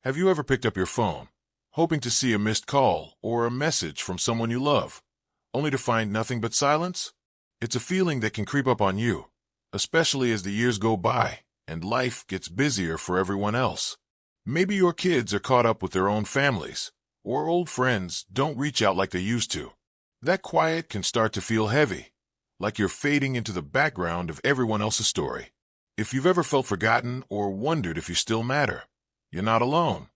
Have you ever picked up your phone, hoping to see a missed call or a message from someone you love, only to find nothing but silence? It's a feeling that can creep up on you, especially as the years go by and life gets busier for everyone else. Maybe your kids are caught up with their own families, or old friends don't reach out like they used to. That quiet can start to feel heavy, like you're fading into the background of everyone else's story. If you've ever felt forgotten or wondered if you still matter, you're not alone.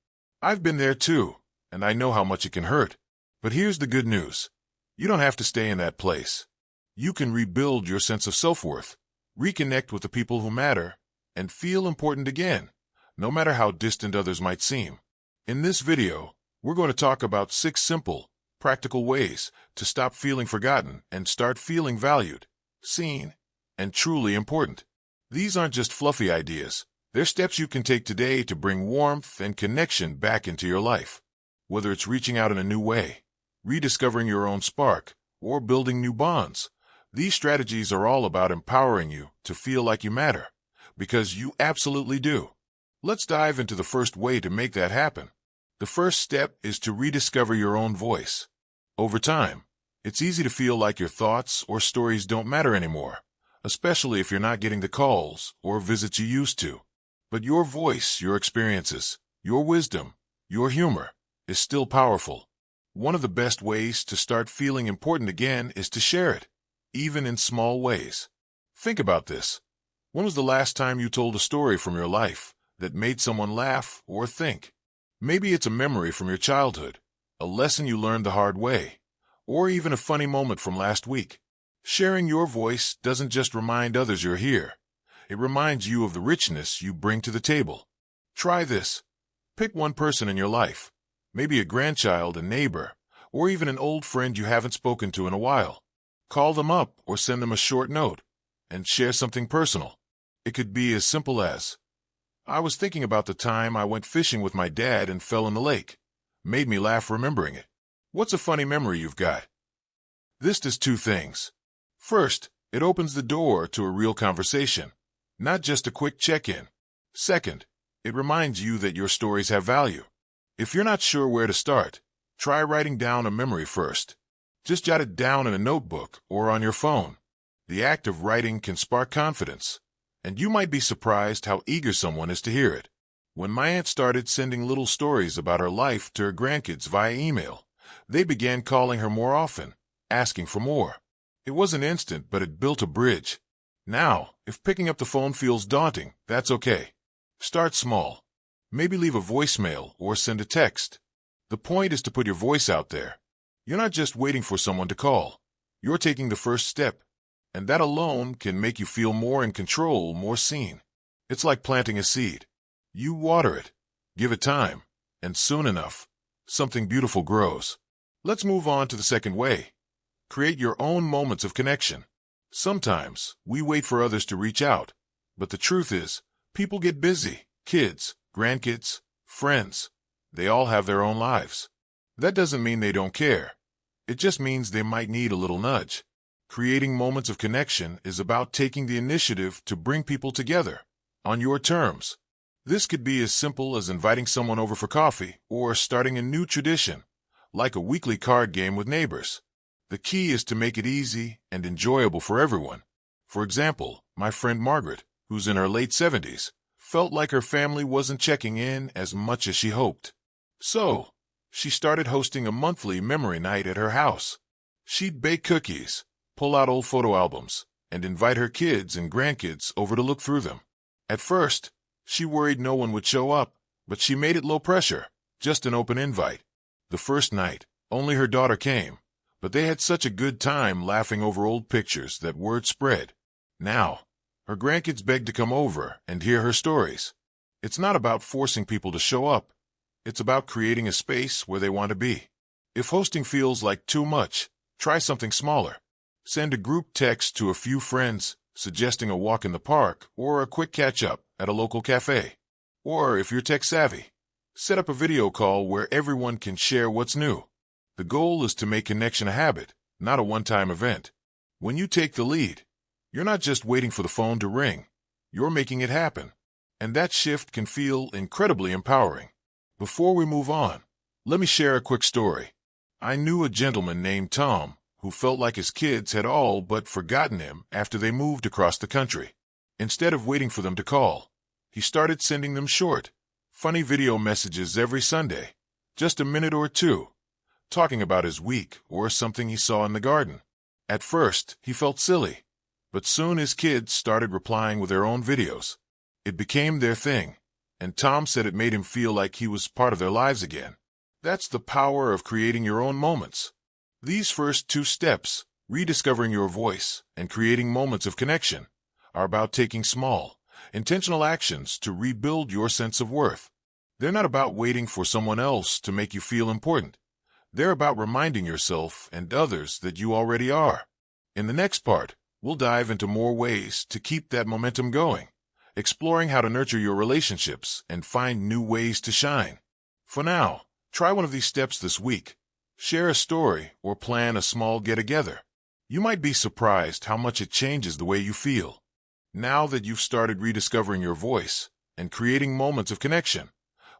I've been there too, and I know how much it can hurt. But here's the good news. You don't have to stay in that place. You can rebuild your sense of self-worth, reconnect with the people who matter, and feel important again, no matter how distant others might seem. In this video, we're going to talk about 6 simple, practical ways to stop feeling forgotten and start feeling valued, seen, and truly important. These aren't just fluffy ideas. They're steps you can take today to bring warmth and connection back into your life. Whether it's reaching out in a new way, rediscovering your own spark, or building new bonds, these strategies are all about empowering you to feel like you matter, because you absolutely do. Let's dive into the first way to make that happen. The first step is to rediscover your own voice. Over time, it's easy to feel like your thoughts or stories don't matter anymore, especially if you're not getting the calls or visits you used to. But your voice, your experiences, your wisdom, your humor is still powerful. One of the best ways to start feeling important again is to share it, even in small ways. Think about this. When was the last time you told a story from your life that made someone laugh or think? Maybe it's a memory from your childhood, a lesson you learned the hard way, or even a funny moment from last week. Sharing your voice doesn't just remind others you're here. It reminds you of the richness you bring to the table. Try this. Pick one person in your life, maybe a grandchild, a neighbor, or even an old friend you haven't spoken to in a while. Call them up or send them a short note and share something personal. It could be as simple as, "I was thinking about the time I went fishing with my dad and fell in the lake. Made me laugh remembering it." What's a funny memory you've got? This does 2 things. First, it opens the door to a real conversation, not just a quick check-in. Second, it reminds you that your stories have value. If you're not sure where to start, try writing down a memory first. Just jot it down in a notebook or on your phone. The act of writing can spark confidence, and you might be surprised how eager someone is to hear it. When my aunt started sending little stories about her life to her grandkids via email, they began calling her more often, asking for more. It wasn't instant, but it built a bridge. Now, if picking up the phone feels daunting, that's okay. Start small. Maybe leave a voicemail or send a text. The point is to put your voice out there. You're not just waiting for someone to call. You're taking the first step, and that alone can make you feel more in control, more seen. It's like planting a seed. You water it, give it time, and soon enough, something beautiful grows. Let's move on to the second way. Create your own moments of connection. Sometimes we wait for others to reach out, but the truth is, people get busy. Kids, grandkids, friends, they all have their own lives. That doesn't mean they don't care. It just means they might need a little nudge. Creating moments of connection is about taking the initiative to bring people together, on your terms. This could be as simple as inviting someone over for coffee or starting a new tradition, like a weekly card game with neighbors. The key is to make it easy and enjoyable for everyone. For example, my friend Margaret, who's in her late 70s, felt like her family wasn't checking in as much as she hoped. So, she started hosting a monthly memory night at her house. She'd bake cookies, pull out old photo albums, and invite her kids and grandkids over to look through them. At first, she worried no one would show up, but she made it low pressure, just an open invite. The first night, only her daughter came, but they had such a good time laughing over old pictures that word spread. Now, her grandkids begged to come over and hear her stories. It's not about forcing people to show up. It's about creating a space where they want to be. If hosting feels like too much, try something smaller. Send a group text to a few friends, suggesting a walk in the park or a quick catch-up at a local cafe. Or if you're tech-savvy, set up a video call where everyone can share what's new. The goal is to make connection a habit, not a one-time event. When you take the lead, you're not just waiting for the phone to ring. You're making it happen. And that shift can feel incredibly empowering. Before we move on, let me share a quick story. I knew a gentleman named Tom who felt like his kids had all but forgotten him after they moved across the country. Instead of waiting for them to call, he started sending them short, funny video messages every Sunday, just a minute or two, talking about his week or something he saw in the garden. At first, he felt silly, but soon his kids started replying with their own videos. It became their thing, and Tom said it made him feel like he was part of their lives again. That's the power of creating your own moments. These first two steps, rediscovering your voice and creating moments of connection, are about taking small, intentional actions to rebuild your sense of worth. They're not about waiting for someone else to make you feel important. They're about reminding yourself and others that you already are. In the next part, we'll dive into more ways to keep that momentum going, exploring how to nurture your relationships and find new ways to shine. For now, try one of these steps this week. Share a story or plan a small get-together. You might be surprised how much it changes the way you feel. Now that you've started rediscovering your voice and creating moments of connection,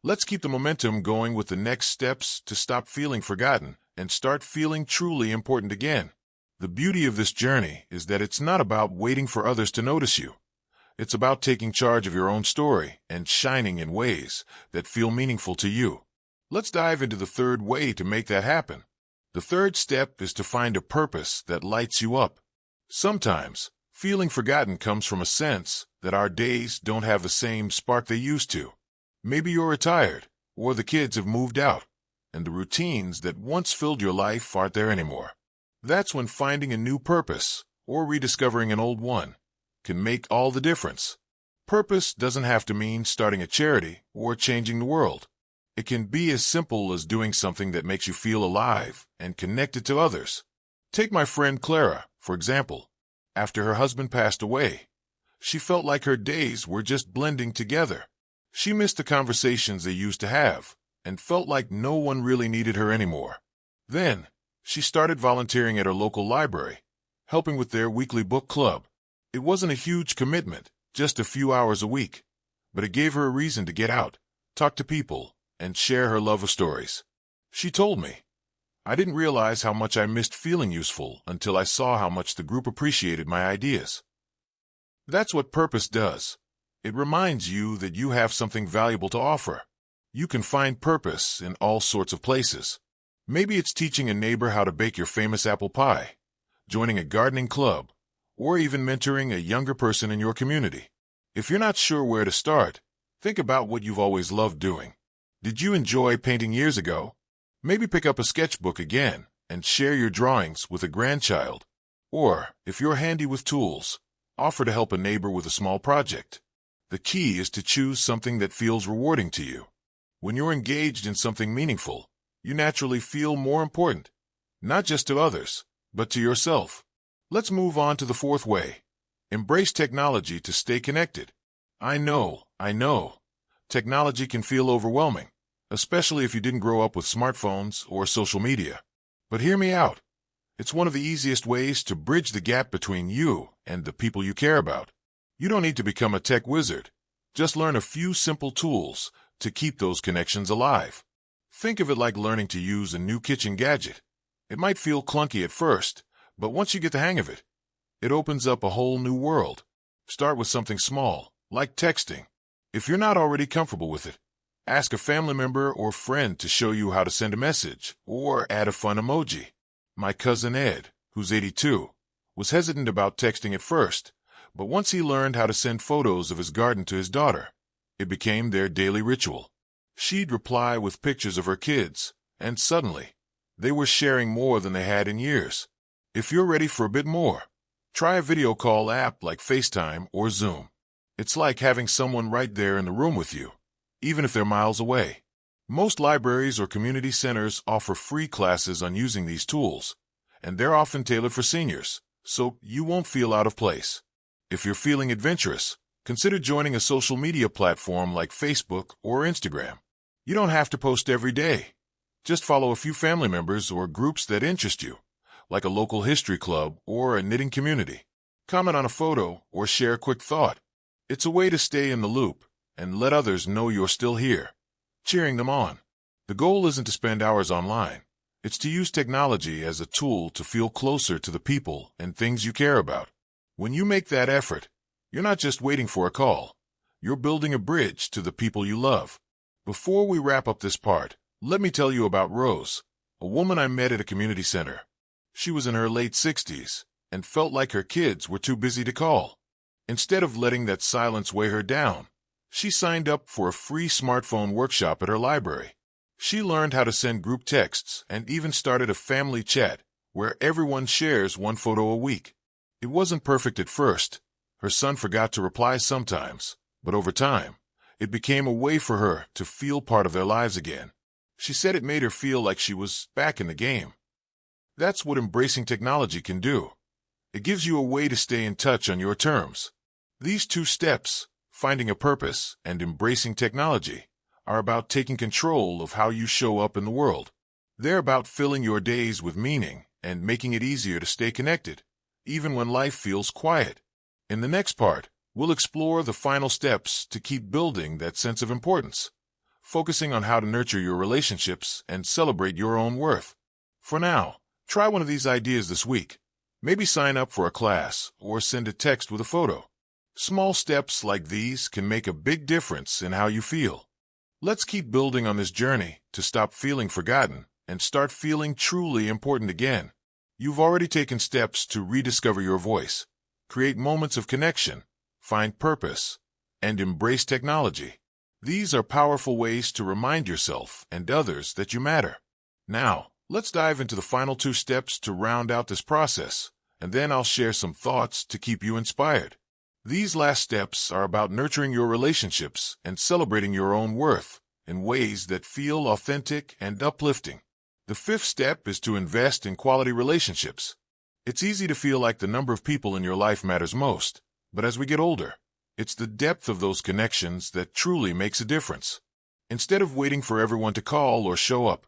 let's keep the momentum going with the next steps to stop feeling forgotten and start feeling truly important again. The beauty of this journey is that it's not about waiting for others to notice you. It's about taking charge of your own story and shining in ways that feel meaningful to you. Let's dive into the third way to make that happen. The third step is to find a purpose that lights you up. Sometimes, feeling forgotten comes from a sense that our days don't have the same spark they used to. Maybe you're retired, or the kids have moved out, and the routines that once filled your life aren't there anymore. That's when finding a new purpose, or rediscovering an old one, can make all the difference. Purpose doesn't have to mean starting a charity or changing the world. It can be as simple as doing something that makes you feel alive and connected to others. Take my friend Clara, for example. After her husband passed away, she felt like her days were just blending together. She missed the conversations they used to have and felt like no one really needed her anymore. Then, she started volunteering at her local library, helping with their weekly book club. It wasn't a huge commitment, just a few hours a week, but it gave her a reason to get out, talk to people, and share her love of stories. She told me, "I didn't realize how much I missed feeling useful until I saw how much the group appreciated my ideas." That's what purpose does. It reminds you that you have something valuable to offer. You can find purpose in all sorts of places. Maybe it's teaching a neighbor how to bake your famous apple pie, joining a gardening club, or even mentoring a younger person in your community. If you're not sure where to start, think about what you've always loved doing. Did you enjoy painting years ago? Maybe pick up a sketchbook again and share your drawings with a grandchild. Or, if you're handy with tools, offer to help a neighbor with a small project. The key is to choose something that feels rewarding to you. When you're engaged in something meaningful, you naturally feel more important, not just to others, but to yourself. Let's move on to the fourth way. Embrace technology to stay connected. I know. Technology can feel overwhelming, especially if you didn't grow up with smartphones or social media. But hear me out. It's one of the easiest ways to bridge the gap between you and the people you care about. You don't need to become a tech wizard. Just learn a few simple tools to keep those connections alive. Think of it like learning to use a new kitchen gadget. It might feel clunky at first, but once you get the hang of it, it opens up a whole new world. Start with something small, like texting. If you're not already comfortable with it, ask a family member or friend to show you how to send a message or add a fun emoji. My cousin Ed, who's 82, was hesitant about texting at first, but once he learned how to send photos of his garden to his daughter, it became their daily ritual. She'd reply with pictures of her kids, and suddenly, they were sharing more than they had in years. If you're ready for a bit more, try a video call app like FaceTime or Zoom. It's like having someone right there in the room with you, even if they're miles away. Most libraries or community centers offer free classes on using these tools, and they're often tailored for seniors, so you won't feel out of place. If you're feeling adventurous, consider joining a social media platform like Facebook or Instagram. You don't have to post every day. Just follow a few family members or groups that interest you, like a local history club or a knitting community. Comment on a photo or share a quick thought. It's a way to stay in the loop and let others know you're still here. cheering them on. The goal isn't to spend hours online. It's to use technology as a tool to feel closer to the people and things you care about. When you make that effort, you're not just waiting for a call. You're building a bridge to the people you love. Before we wrap up this part, let me tell you about Rose, a woman I met at a community center. She was in her late 60s and felt like her kids were too busy to call. Instead of letting that silence weigh her down, she signed up for a free smartphone workshop at her library. She learned how to send group texts and even started a family chat where everyone shares one photo a week. It wasn't perfect at first. Her son forgot to reply sometimes, but over time, it became a way for her to feel part of their lives again. She said it made her feel like she was back in the game. That's what embracing technology can do. It gives you a way to stay in touch on your terms. These two steps, finding a purpose and embracing technology, are about taking control of how you show up in the world. They're about filling your days with meaning and making it easier to stay connected, even when life feels quiet. In the next part, we'll explore the final steps to keep building that sense of importance, focusing on how to nurture your relationships and celebrate your own worth. For now, try one of these ideas this week. Maybe sign up for a class or send a text with a photo. Small steps like these can make a big difference in how you feel. Let's keep building on this journey to stop feeling forgotten and start feeling truly important again. You've already taken steps to rediscover your voice, create moments of connection, find purpose, and embrace technology. These are powerful ways to remind yourself and others that you matter. Now, let's dive into the final 2 steps to round out this process, and then I'll share some thoughts to keep you inspired. These last steps are about nurturing your relationships and celebrating your own worth in ways that feel authentic and uplifting. The 5th step is to invest in quality relationships. It's easy to feel like the number of people in your life matters most, but as we get older, it's the depth of those connections that truly makes a difference. Instead of waiting for everyone to call or show up,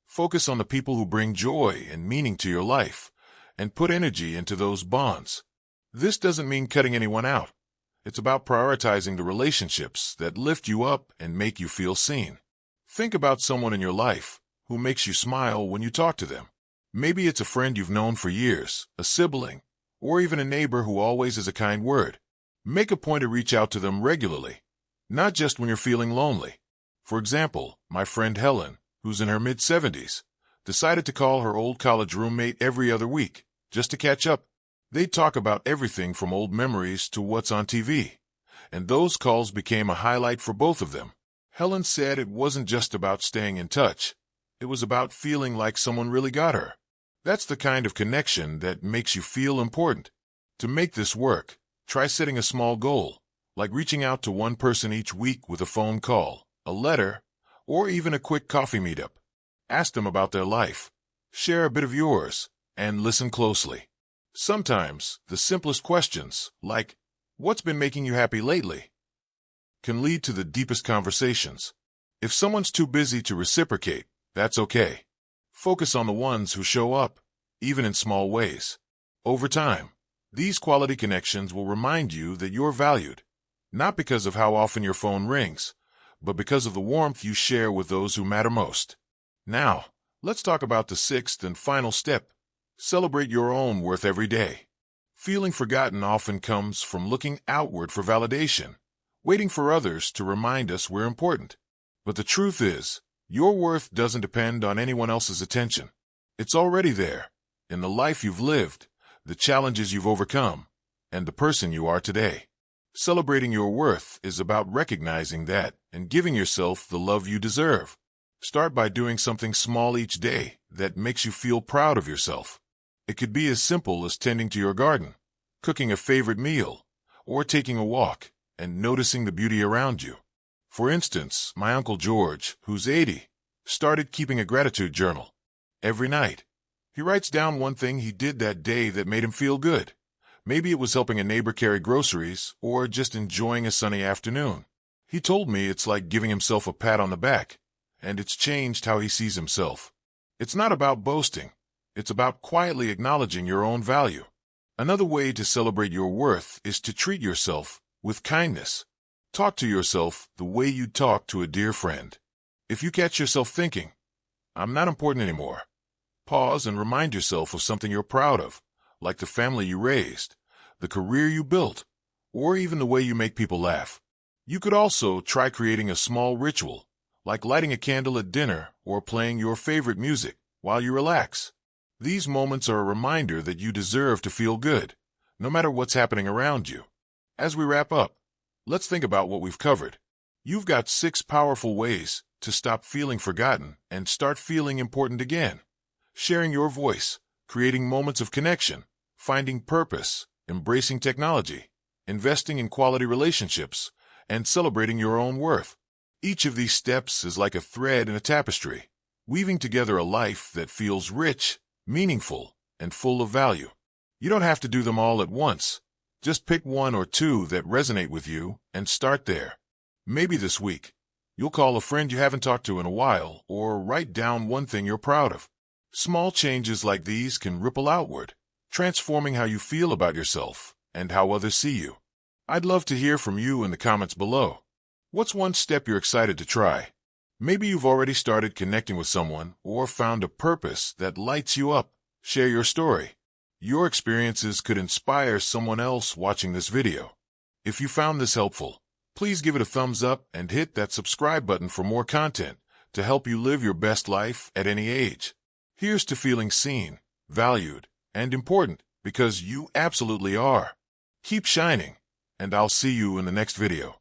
focus on the people who bring joy and meaning to your life, and put energy into those bonds. This doesn't mean cutting anyone out. It's about prioritizing the relationships that lift you up and make you feel seen. Think about someone in your life who makes you smile when you talk to them. Maybe it's a friend you've known for years, a sibling, or even a neighbor who always has a kind word. Make a point to reach out to them regularly, not just when you're feeling lonely. For example, my friend Helen, who's in her mid-70s, decided to call her old college roommate every other week, just to catch up. They'd talk about everything from old memories to what's on TV, and those calls became a highlight for both of them. Helen said it wasn't just about staying in touch. It was about feeling like someone really got her. That's the kind of connection that makes you feel important. To make this work, try setting a small goal, like reaching out to one person each week with a phone call, a letter, or even a quick coffee meetup. Ask them about their life, share a bit of yours, and listen closely. Sometimes, the simplest questions, like, "What's been making you happy lately?" can lead to the deepest conversations. If someone's too busy to reciprocate, that's okay. Focus on the ones who show up, even in small ways. Over time, these quality connections will remind you that you're valued, not because of how often your phone rings, but because of the warmth you share with those who matter most. Now, let's talk about the 6th and final step. Celebrate your own worth every day. Feeling forgotten often comes from looking outward for validation, waiting for others to remind us we're important. But the truth is, your worth doesn't depend on anyone else's attention. It's already there, in the life you've lived, the challenges you've overcome, and the person you are today. Celebrating your worth is about recognizing that and giving yourself the love you deserve. Start by doing something small each day that makes you feel proud of yourself. It could be as simple as tending to your garden, cooking a favorite meal, or taking a walk and noticing the beauty around you. For instance, my Uncle George, who's 80, started keeping a gratitude journal. Every night, he writes down one thing he did that day that made him feel good. Maybe it was helping a neighbor carry groceries or just enjoying a sunny afternoon. He told me it's like giving himself a pat on the back, and it's changed how he sees himself. It's not about boasting. It's about quietly acknowledging your own value. Another way to celebrate your worth is to treat yourself with kindness. Talk to yourself the way you'd talk to a dear friend. If you catch yourself thinking, I'm not important anymore, pause and remind yourself of something you're proud of, like the family you raised, the career you built, or even the way you make people laugh. You could also try creating a small ritual, like lighting a candle at dinner or playing your favorite music while you relax. These moments are a reminder that you deserve to feel good, no matter what's happening around you. As we wrap up, let's think about what we've covered. You've got 6 powerful ways to stop feeling forgotten and start feeling important again. Sharing your voice, creating moments of connection, finding purpose, embracing technology, investing in quality relationships, and celebrating your own worth. Each of these steps is like a thread in a tapestry, weaving together a life that feels rich, meaningful, and full of value. You don't have to do them all at once. Just pick 1 or 2 that resonate with you and start there. Maybe this week, you'll call a friend you haven't talked to in a while or write down one thing you're proud of. Small changes like these can ripple outward, transforming how you feel about yourself and how others see you. I'd love to hear from you in the comments below. What's one step you're excited to try? Maybe you've already started connecting with someone or found a purpose that lights you up. Share your story. Your experiences could inspire someone else watching this video. If you found this helpful, please give it a thumbs up and hit that subscribe button for more content to help you live your best life at any age. Here's to feeling seen, valued, and important, because you absolutely are. Keep shining, and I'll see you in the next video.